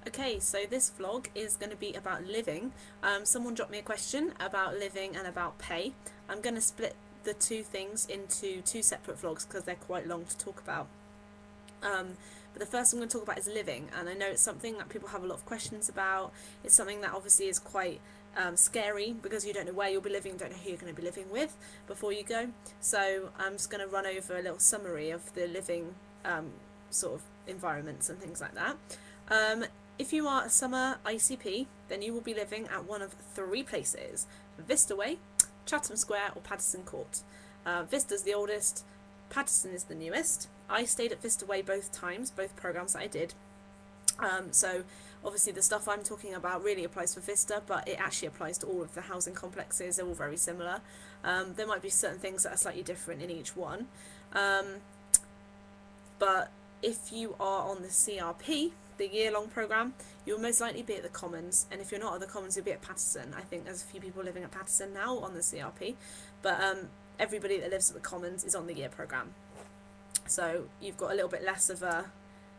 Okay, so this vlog is going to be about living. Someone dropped me a question about living and about pay. I'm going to split the two things into two separate vlogs because they're quite long to talk about. But the first I'm going to talk about is living, and I know it's something that people have a lot of questions about. It's something that obviously is quite scary because you don't know where you'll be living, don't know who you're going to be living with before you go. So I'm just going to run over a little summary of the living sort of environments and things like that. Um, if you are a summer ICP, then you will be living at one of three places: Vista Way, Chatham Square, or Paterson Court. Vista's the oldest, Paterson is the newest. I stayed at Vista Way both times, both programs that I did. So obviously the stuff I'm talking about really applies for Vista, but it actually applies to all of the housing complexes. They're all very similar. There might be certain things that are slightly different in each one. But if you are on the CRP, the year-long programme, you'll most likely be at the Commons, and if you're not at the Commons, you'll be at Paterson. I think there's a few people living at Paterson now on the CRP, but everybody that lives at the Commons is on the year programme. So you've got a little bit less of a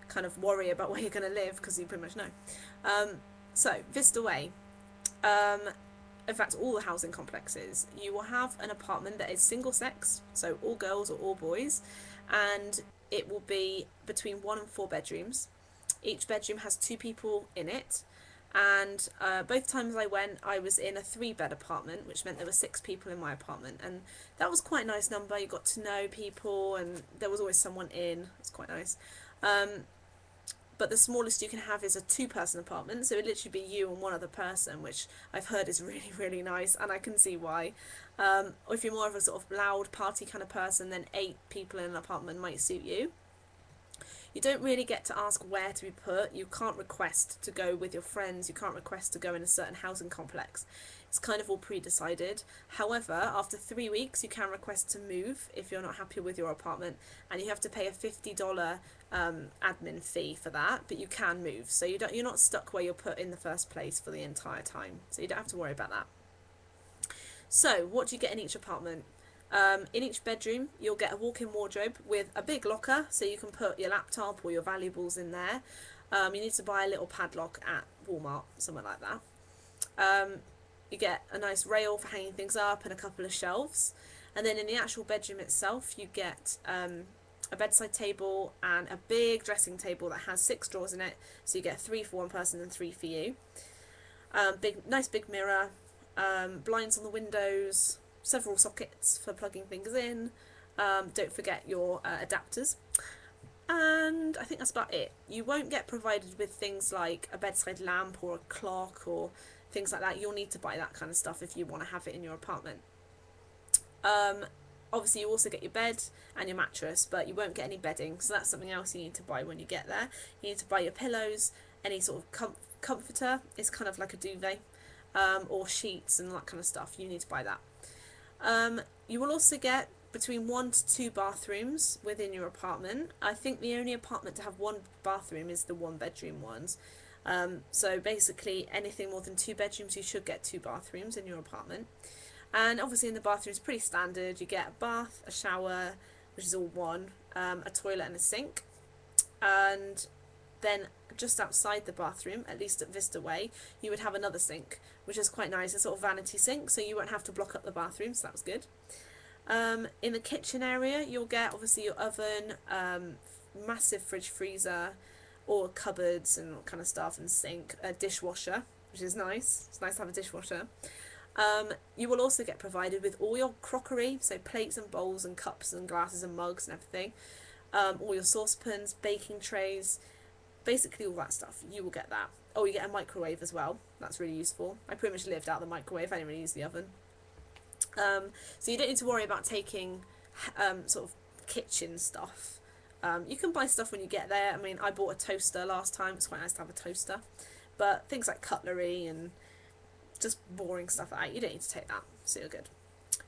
kind of worry about where you're going to live because you pretty much know. So Vista Way, in fact all the housing complexes, you will have an apartment that is single sex, so all girls or all boys, and it will be between 1 and 4 bedrooms. Each bedroom has 2 people in it, and both times I went, I was in a 3-bed apartment, which meant there were 6 people in my apartment, and that was quite a nice number. You got to know people, and there was always someone in. It's quite nice. But the smallest you can have is a 2-person apartment, so it would literally be you and one other person, which I've heard is really, really nice, and I can see why. Or if you're more of a sort of loud party kind of person, then 8 people in an apartment might suit you. You don't really get to ask where to be put. You can't request to go with your friends. You can't request to go in a certain housing complex. It's kind of all pre-decided. However, after 3 weeks, you can request to move if you're not happy with your apartment, and you have to pay a $50 admin fee for that, but you can move. So you're not stuck where you're put in the first place for the entire time. So you don't have to worry about that. So what do you get in each apartment? In each bedroom, you'll get a walk-in wardrobe with a big locker, so you can put your laptop or your valuables in there. You need to buy a little padlock at Walmart, somewhere like that. You get a nice rail for hanging things up and a couple of shelves. And then in the actual bedroom itself, you get a bedside table and a big dressing table that has 6 drawers in it, so you get 3 for one person and 3 for you. Nice big mirror, blinds on the windows, several sockets for plugging things in. Don't forget your adapters. And I think that's about it. You won't get provided with things like a bedside lamp or a clock or things like that. You'll need to buy that kind of stuff if you want to have it in your apartment. Obviously you also get your bed and your mattress, but you won't get any bedding, so that's something else you need to buy when you get there. You need to buy your pillows, any sort of comforter. It's kind of like a duvet, or sheets and that kind of stuff. You need to buy that. You will also get between 1 to 2 bathrooms within your apartment. I think the only apartment to have 1 bathroom is the 1-bedroom ones. So basically anything more than 2 bedrooms, you should get 2 bathrooms in your apartment. And obviously in the bathroom it's pretty standard. You get a bath, a shower, which is all one, a toilet and a sink. And then just outside the bathroom, at least at Vista Way, you would have another sink, which is quite nice, a sort of vanity sink, so you won't have to block up the bathroom, so that was good. In the kitchen area, you'll get obviously your oven, massive fridge freezer, or cupboards and all kind of stuff, and sink, a dishwasher, which is nice. It's nice to have a dishwasher. You will also get provided with all your crockery, so plates and bowls and cups and glasses and mugs and everything, all your saucepans, baking trays, basically all that stuff. You will get that. Oh, you get a microwave as well. That's really useful. I pretty much lived out the microwave. I didn't really use the oven. So you don't need to worry about taking sort of kitchen stuff. You can buy stuff when you get there. I mean, I bought a toaster last time. It's quite nice to have a toaster. But things like cutlery and just boring stuff like that, you don't need to take that. So you're good.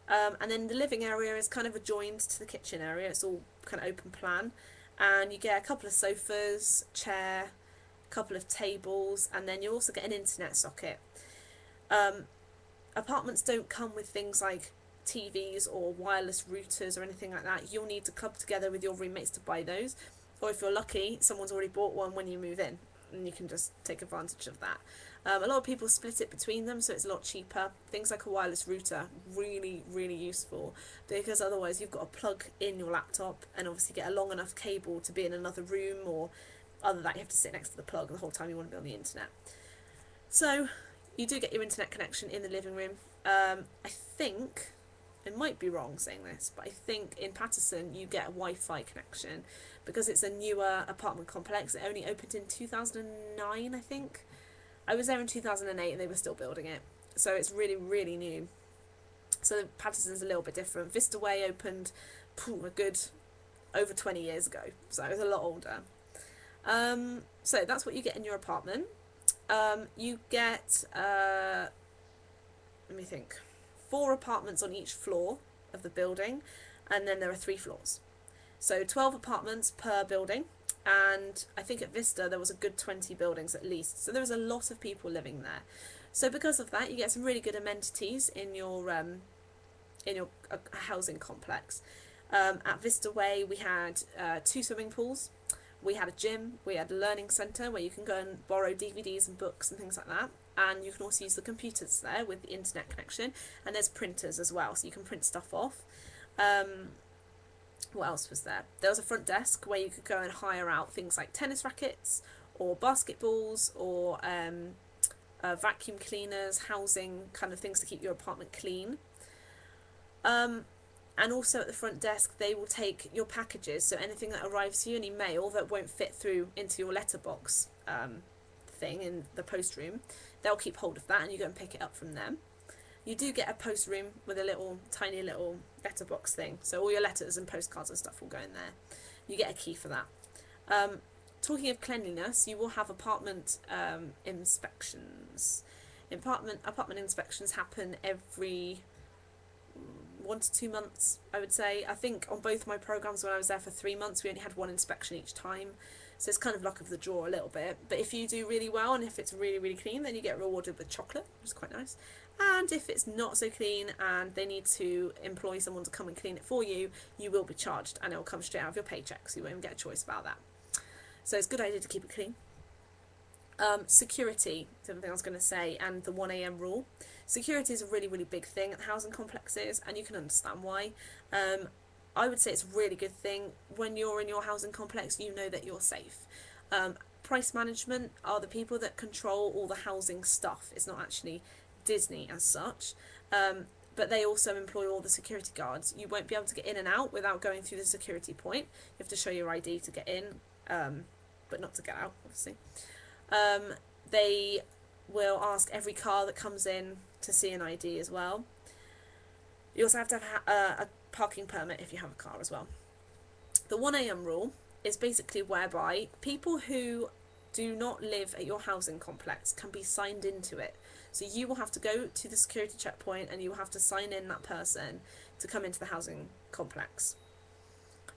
And then the living area is kind of adjoined to the kitchen area. It's all kind of open plan. And you get a couple of sofas, chair, a couple of tables, and then you also get an internet socket. Apartments don't come with things like TVs or wireless routers or anything like that. You'll need to club together with your roommates to buy those, or if you're lucky, someone's already bought one when you move in. and you can just take advantage of that. A lot of people split it between them, so it's a lot cheaper. Things like a wireless router, really, really useful, because otherwise you've got to plug in your laptop and obviously get a long enough cable to be in another room, or other than that you have to sit next to the plug the whole time you want to be on the internet. So you do get your internet connection in the living room. I think, I might be wrong saying this, but I think in Paterson you get a Wi-Fi connection because it's a newer apartment complex. It only opened in 2009, I think. I was there in 2008 and they were still building it. So it's really, really new. So Paterson's a little bit different. Vista Way opened a good over 20 years ago. So it was a lot older. So that's what you get in your apartment. You get, let me think, 4 apartments on each floor of the building, and then there are 3 floors. So 12 apartments per building, and I think at Vista there was a good 20 buildings at least. So there was a lot of people living there. So because of that, you get some really good amenities in your housing complex. At Vista Way we had 2 swimming pools. We had a gym, we had a learning centre where you can go and borrow DVDs and books and things like that. And you can also use the computers there with the internet connection. And there's printers as well, so you can print stuff off. What else was there? There was a front desk where you could go and hire out things like tennis rackets or basketballs or vacuum cleaners, housing, kind of things to keep your apartment clean. And also at the front desk, they will take your packages, so anything that arrives to you, any mail that won't fit through into your letterbox thing in the post room, they'll keep hold of that and you go and pick it up from them. You do get a post room with a little, tiny little letterbox thing, so all your letters and postcards and stuff will go in there. You get a key for that. Talking of cleanliness, you will have apartment inspections. Apartment inspections happen every 1 to 2 months, I would say. I think on both my programs, when I was there for 3 months, we only had 1 inspection each time. So it's kind of luck of the draw a little bit. But if you do really well and if it's really, really clean, then you get rewarded with chocolate, which is quite nice. And if it's not so clean and they need to employ someone to come and clean it for you, you will be charged and it will come straight out of your paycheck, so you won't even get a choice about that. So it's a good idea to keep it clean. Security is another thing I was going to say, and the 1 AM rule. Security is a really, really big thing at housing complexes, and you can understand why. I would say it's a really good thing. When you're in your housing complex, you know that you're safe. Price management are the people that control all the housing stuff. It's not actually Disney as such, but they also employ all the security guards. You won't be able to get in and out without going through the security point. You have to show your ID to get in, but not to get out, obviously. They will ask every car that comes in to see an ID as well. You also have to have a parking permit if you have a car as well. The 1 AM rule is basically whereby people who do not live at your housing complex can be signed into it. So you will have to go to the security checkpoint and you will have to sign in that person to come into the housing complex.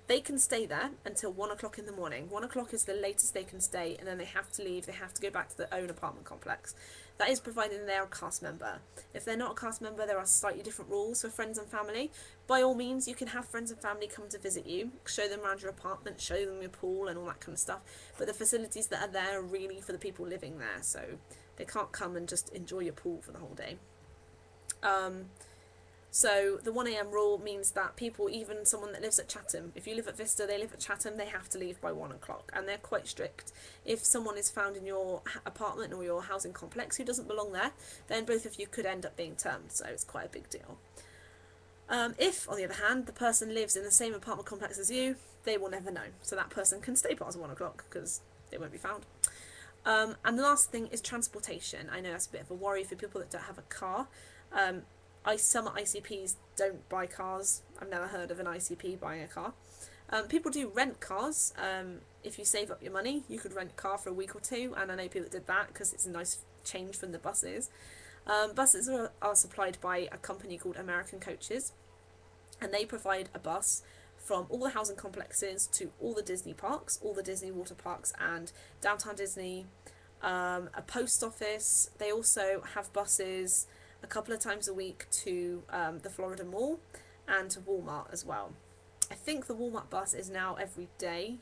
They can stay there until 1 o'clock in the morning. 1 o'clock is the latest they can stay, and then they have to leave. They have to go back to their own apartment complex. That is provided they're a cast member. If they're not a cast member, there are slightly different rules for friends and family. By all means, you can have friends and family come to visit you, show them around your apartment, show them your pool and all that kind of stuff. But the facilities that are there are really for the people living there, so they can't come and just enjoy your pool for the whole day. So the 1 AM rule means that people, even someone that lives at Chatham, if you live at Vista, they live at Chatham, they have to leave by 1 o'clock, and they're quite strict. If someone is found in your apartment or your housing complex who doesn't belong there, then both of you could end up being termed, so it's quite a big deal. If, on the other hand, the person lives in the same apartment complex as you, they will never know, so that person can stay past 1 o'clock because they won't be found. And the last thing is transportation. I know that's a bit of a worry for people that don't have a car. Some ICPs don't buy cars. I've never heard of an ICP buying a car. People do rent cars. If you save up your money, you could rent a car for a week or 2, and I know people that did that because it's a nice change from the buses. Buses are supplied by a company called American Coaches, and they provide a bus from all the housing complexes to all the Disney parks, all the Disney water parks and Downtown Disney, a post office. They also have buses a couple of times a week to the Florida Mall and to Walmart as well. I think the Walmart bus is now every day.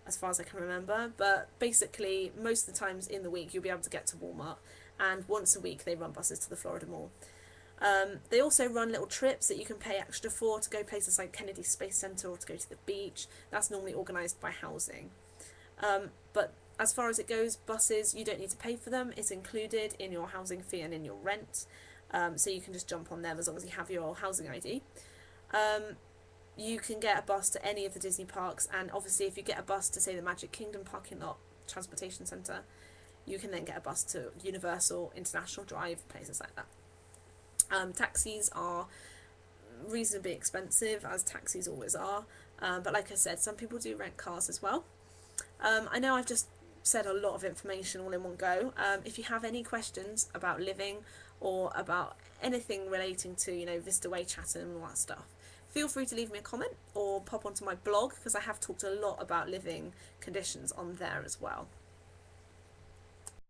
as far as I can remember. But basically, most of the times in the week, you'll be able to get to Walmart, and once a week they run buses to the Florida Mall. They also run little trips that you can pay extra for to go places like Kennedy Space Center or to go to the beach. That's normally organised by housing. But as far as it goes, buses, you don't need to pay for them. It's included in your housing fee and in your rent. So you can just jump on them as long as you have your housing ID. You can get a bus to any of the Disney parks, and obviously if you get a bus to, say, the Magic Kingdom parking lot transportation centre, you can then get a bus to Universal, International Drive, places like that. Taxis are reasonably expensive, as taxis always are, but like I said, some people do rent cars as well. I know I've just said a lot of information all in one go. If you have any questions about living or about anything relating to, you know, Vista Way, Chatham and all that stuff, feel free to leave me a comment or pop onto my blog, because I have talked a lot about living conditions on there as well.